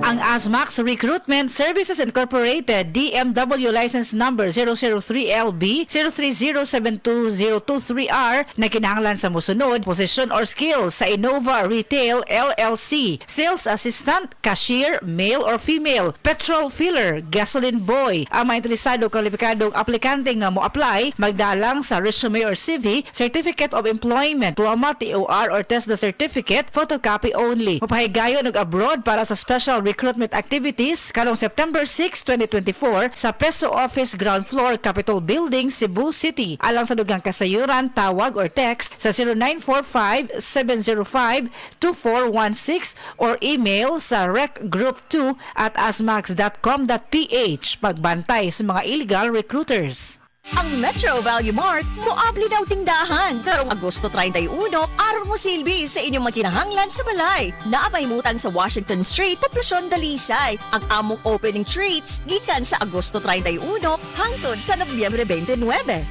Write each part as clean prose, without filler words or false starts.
Ang ASMAX Recruitment Services Incorporated DMW License Number 003LB 030720223R na kinahanglan sa musunod posisyon or skills sa Innova Retail LLC, Sales Assistant, Cashier, male or female, Petrol Filler, Gasoline Boy. Ang mga interesado kwalipikadong aplikante nga mo apply, magdalang sa resume or CV, Certificate of Employment, diploma, TOR or test the certificate, photocopy only. Mapahigayon og abroad para sa special recruitment activities karong September 6, 2024 sa Peso Office Ground Floor, Capitol Building, Cebu City. Alang sa dugang kasayuran, tawag or text sa 0945-705-2416 or email sa recgroup2@asmax.com.ph. Pagbantay sa mga illegal recruiters. Ang Metro Value Mart moabli daw tindahan karong Agosto 31 aron mo silbi sa inyong makinahanglan sa balay. Naapaymutan sa Washington Street, Poblacion Dalisay. Ang among opening treats gikan sa Agosto 31 hangtod sa Nobyembre 29.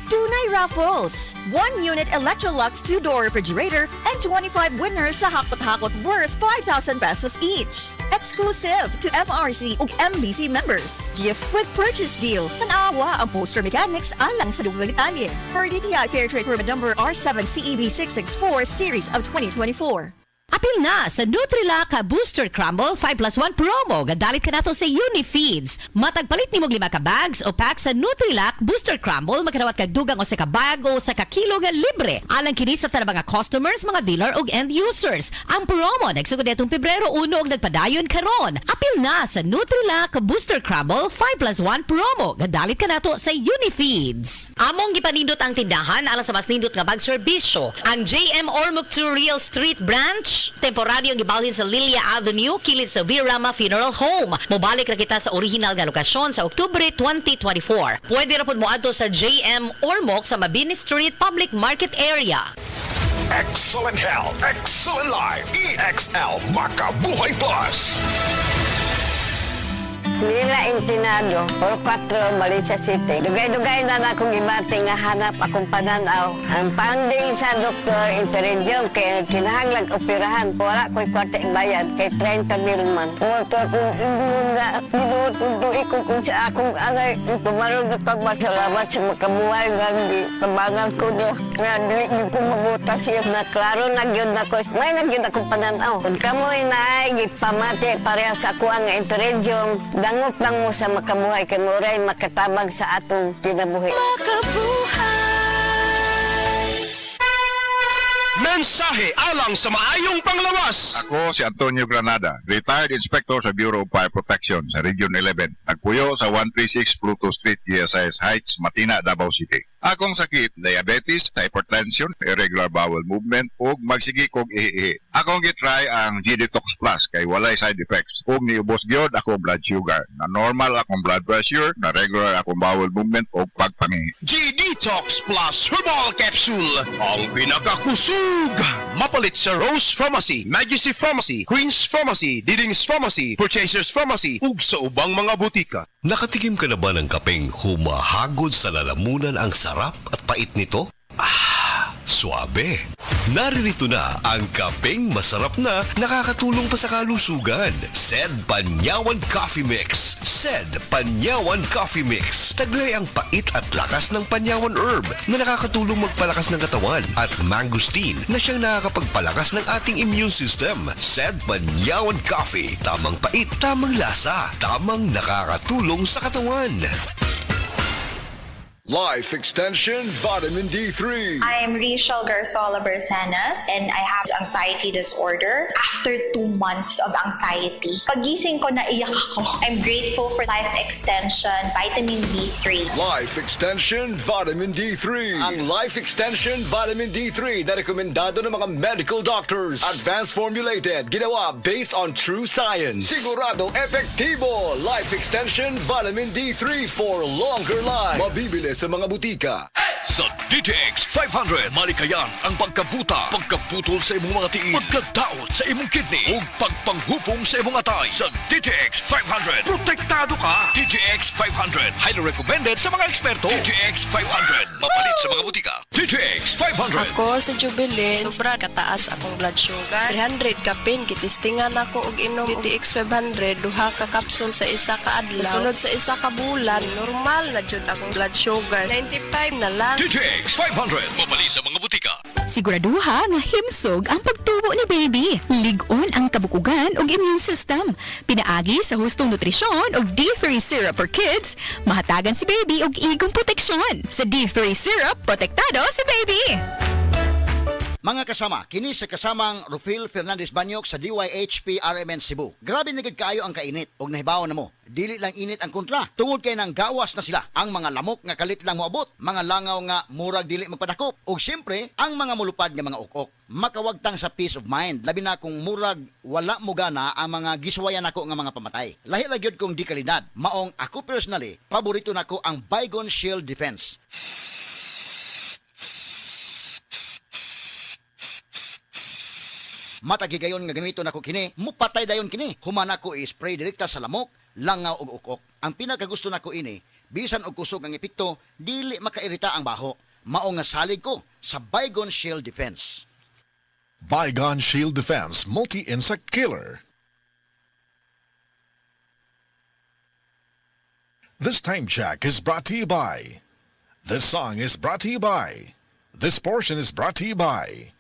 Tunay raffles, 1 unit Electrolux 2-door refrigerator and 25 winners sa hakot-hakot worth 5,000 pesos each. Exclusive to MRC ug MBC members. Gift with purchase deal. Tanawa ang poster mechanics alang sa dugang detalye. Per DTI Fair Trade Permit Number R7CEB 664 Series of 2024. Apil na sa Nutrilak Booster Crumble 5+1 promo. Gadalit ka na to sa Unifeeds. Matagpalit ni mong 5 ka bags o pack sa Nutrilak Booster Crumble, makinawat kag dugang o sa ka bag o sa ka kilo nga libre. Alang kini sa tanang mga customers, mga dealer o end users. Ang promo nagsugod netong Pebrero 1 og nagpadayon karon. Apil na sa Nutrilak Booster Crumble 5+1 promo. Gadalit ka na to sa Unifeeds. Among gipanindot ang tindahan alang sa mas nindot nga bag serbisyo. Ang JM Ormoc 2 Real Street Branch temporaryong gibalhin sa Lilia Avenue, kilid sa Virama Funeral Home. Mobalik ra kita sa original nga lokasyon sa Oktubre 2024. Pwede ra pud moadto sa JM Ormoc sa Mabini Street Public Market Area. Excellent health, excellent life. EXL Makabuhay Plus. Nila Intinado, Puro 4, Malaysia City. Dugay-dugay na akong ibati nga hanap akong pananaw. Ang panding sa doktor, interredyong, kaya kinahanglag operahan. Wala ko'y kwarte bayad, kay 30 mil man. Pumunta akong ingon nga, ginutuloy ko kung sa akong angay. Itumarong at pagmasalamat sa makabuhay nga, di kabangan ko niya. Nga, di ko mabuta siya na klaro nagyod na ko. May nagyod akong pananaw. Kung kamoy na ay, gipamati pareha sa ako ang interredyong, dangot lang mo sa makabuhay kay Moray makatabang sa atong kinabuhi. Mensahe alang sa maayong panglawas. Ako si Antonio Granada, retired inspector sa Bureau of Fire Protection sa Region 11. Nagpuyo sa 136 Pluto Street, GSIS Heights, Matina, Davao City. Akong sakit, diabetes, hypertension, irregular bowel movement, ug magsigi kog ihi. Akong gitry ang G-Detox Plus kay walay side effects. Ug niubos gyud ako blood sugar. Na normal akong blood pressure, na regular akong bowel movement ug pagpangihi. G-Detox Plus Herbal Capsule. Ang pinakakusog. Mapalit sa Rose Pharmacy, Majesty Pharmacy, Queen's Pharmacy, Diding's Pharmacy, Purchasers Pharmacy, ug sa ubang mga butika. Nakatikim ka na ba ng kapeng humahagod sa lalamunan ang sarap at pait nito? Suabe. Naririto na ang kapeng masarap na nakakatulong pa sa kalusugan. Sed Panyawan Coffee Mix. Sed Panyawan Coffee Mix. Taglay ang pait at lakas ng Panyawan Herb na nakakatulong magpalakas ng katawan at mangosteen na siyang nakakapagpalakas ng ating immune system. Sed Panyawan Coffee. Tamang pait, tamang lasa, tamang nakakatulong sa katawan. Life Extension Vitamin D3. I'm Rachel Garzola Bersanas and I have anxiety disorder. After 2 months of anxiety, pagising ko naiyak ako. I'm grateful for Life Extension Vitamin D3. Life Extension Vitamin D3. Ang Life Extension Vitamin D3 na rekomendado ng mga medical doctors. Advanced formulated, ginawa based on true science. Sigurado epektibo. Life Extension Vitamin D3 for longer life. Mabibili sa mga butika. Sa DTX 500, malikayan ang pagkabuta, pagkaputol sa imong mga tiil, pagkadaot sa imong kidney, ug pagpanghupong sa imong atay. Sa DTX 500, protektado ka. DTX 500, highly recommended sa mga eksperto. DTX 500, mapalit sa mga butika. DTX 500. Ako sa Jubilee, sobra kataas akong blood sugar. 300 ka pin, kitistingan ako og inom DTX 500, duha ka kapsul sa isa ka adlaw. Sunod sa isa ka bulan, normal na jud akong blood sugar. 95 na lang. DTX 500, mapalit sa mga butika. Siguraduha nga himsog ang pagtubo ni baby. Lig-on ang kabukugan ug immune system. Pinaagi sa hustong nutrisyon ug D3 syrup for kids, mahatagan si baby og igong proteksyon. Sa D3 syrup, protektado si baby. Mga kasama, kini sa kasamang Rufil Fernandez Banyok sa DYHP RMN Cebu. Grabe na gid kaayo ang kainit og nahibaw na mo. Dili lang init ang kontra. Tungod kay nang gawas na sila. Ang mga lamok nga kalit lang moabot, mga langaw nga murag dili magpadakop, ug syempre ang mga mulupad nga mga ukok. Makawagtang sa peace of mind, labi na kung murag wala mo gana ang mga giswayan nako nga mga pamatay. Lahi ra gyud kong di kalidad. Maong ako personally, paborito nako ang Baygon Shield Defense. Matagigayon nga gamiton ako kini, mupatay dayon kini. Human ako i-spray direkta sa lamok, langaw ug ukok. Ang pinakagusto nako ini, bisan og kusog ang epekto, dili makairita ang baho. Mao nga salig ko sa Baygon Shield Defense. Baygon Shield Defense Multi-Insect Killer. This time check is brought to you by. This song is brought to you by. This portion is brought to you by.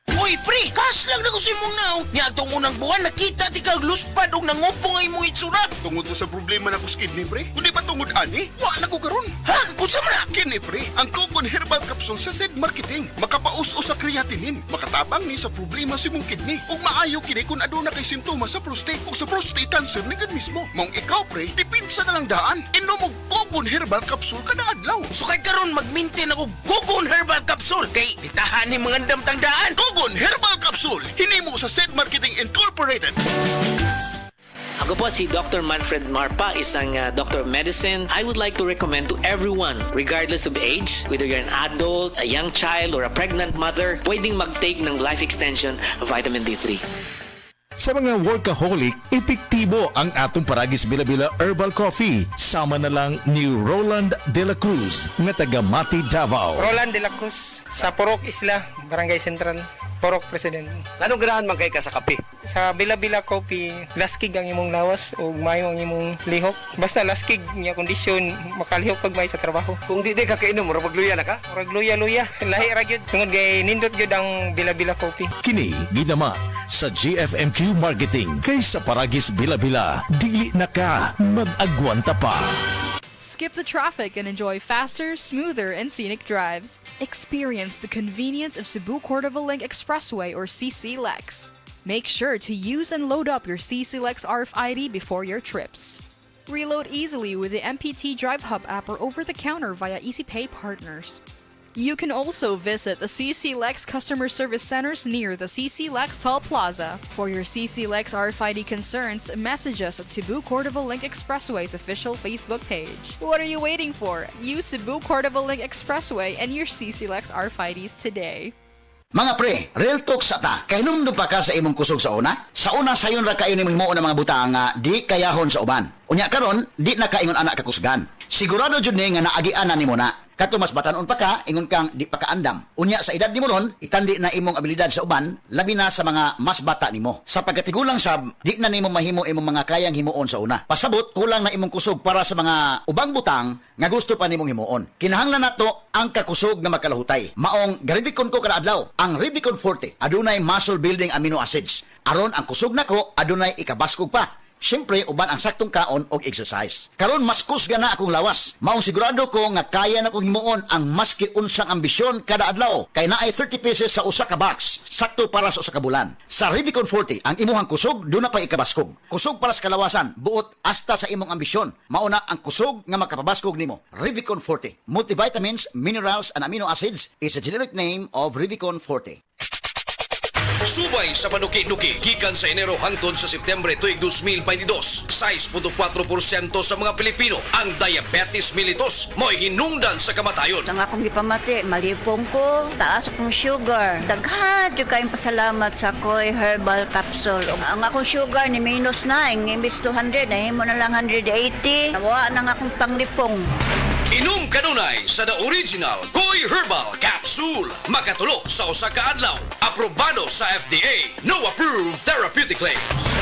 Uy, pre! Kas lang na ko si mong naw! Niya itong unang buwan, nakita di kag luspad o nangupong ay mong itsura! Tungod mo sa problema na ko sa kidney, pre? Kundi ba tungod ani? Wa na ko karon. Ha? Pusa mo na! Kini, pre, ang Cogon Herbal Capsule sa Zed Marketing. Makapaus-o sa creatinine. Makatabang ni sa problema si mong kidney. Ug maayo kini kung aduna kay simptoma sa prostate o sa prostate cancer ni mismo. Mong ikaw, pre, dipinsa na lang daan. Inom og Cogon Herbal Capsule kada adlaw. So kay karon mag-maintain ako Cogon Herbal Capsule kay itahan ni mga damtang daan! Cogon Herbal Capsule, hinimo sa Zed Marketing Incorporated. Ako po si Dr. Manfred Marpa, isang doctor of medicine. I would like to recommend to everyone, regardless of age, whether you're an adult, a young child, or a pregnant mother, pwedeng mag-take ng life extension vitamin D3. Sa mga workaholic, epektibo ang atong Paragis Bila-Bila Herbal Coffee. Sama na lang ni Roland De La Cruz, nga taga Mati, Davao. Roland De La Cruz, sa Purok Isla, Barangay Central, Purok President. Anong ganahan man kay ka sa kape? Sa Bila-Bila Coffee, laskig ang imong lawas o mayo ang imong lihok. Basta laskig niya kondisyon, makalihok pag may sa trabaho. Kung di ka kainom, murag magluya na ka? Murag luya-luya, lahi ra gyud. Tungod kay nindot gyud ang Bila-Bila Coffee. Kini ginama sa GFMQ Marketing. Kaysa Paragis Bila-Bila, dili na ka mag-agwanta pa. Skip the traffic and enjoy faster, smoother, and scenic drives. Experience the convenience of Cebu Cordova Link Expressway or CC Lex. Make sure to use and load up your CC Lex RFID before your trips. Reload easily with the MPT Drive Hub app or over-the-counter via EasyPay partners. You can also visit the CC Lex customer service centers near the CC Lex Toll Plaza. For your CC Lex RFID concerns, message us at Cebu Cordova Link Expressway's official Facebook page. What are you waiting for? Use Cebu Cordova Link Expressway and your CC Lex RFIDs today. Mga pre, real talk sa ta. Kay numdum pa ka sa imong kusog sa una? Sa una sayon ra kayo nimong himuon ng mga butang nga di kayahon sa uban. Unya karon, di na kaingon anak kakusgan. Sigurado jud ni nga naagian na nimo na. Kato mas batanon pa ka, ingon kang di pa kaandam. Unya sa edad nimo ron, itandi na imong abilidad sa uban, labi na sa mga mas bata nimo. Sa pagkatigulang sab, di na nimo mahimo imong mga kayang himuon sa una. Pasabot, kulang na imong kusog para sa mga ubang butang nga gusto pa nimong himuon. Kinahanglan nato ang kakusog nga makalahutay. Maong garibikon ko kada adlaw, ang Revicon Forte adunay muscle building amino acids. Aron ang kusog nako adunay ikabaskog pa. Siyempre, uban ang saktong kaon og exercise. Karon mas kusga na akong lawas. Maong sigurado ko nga kaya na kong himuon ang maski unsang ambisyon kada adlaw. Kay naay 30 pieces sa usa ka box, sakto para sa usa ka bulan. Sa Revicon Forte, ang imuhang kusog do na pa ikabaskog. Kusog para sa kalawasan, buot hasta sa imong ambisyon. Mauna ang kusog nga makapabaskog nimo. Revicon Forte. Multivitamins, minerals and amino acids is a generic name of Revicon Forte. Subay sa panuki-nuki gikan sa Enero hangtod sa Setyembre tuig 2022, 6.4% sa mga Pilipino ang diabetes mellitus mo'y hinungdan sa kamatayon. Ang akong gipamati, malipong ko, taas akong sugar. Daghan jud kayong pasalamat sa Koy Herbal Capsule. Ang akong sugar ni minus na, imbis 200, nahimo na lang 180. Nawa nang akong panglipong. Inom kanunay sa the original Koy Herbal Capsule. Makatulo sa usa ka adlaw. Aprobado sa FDA. No approved therapeutic claims.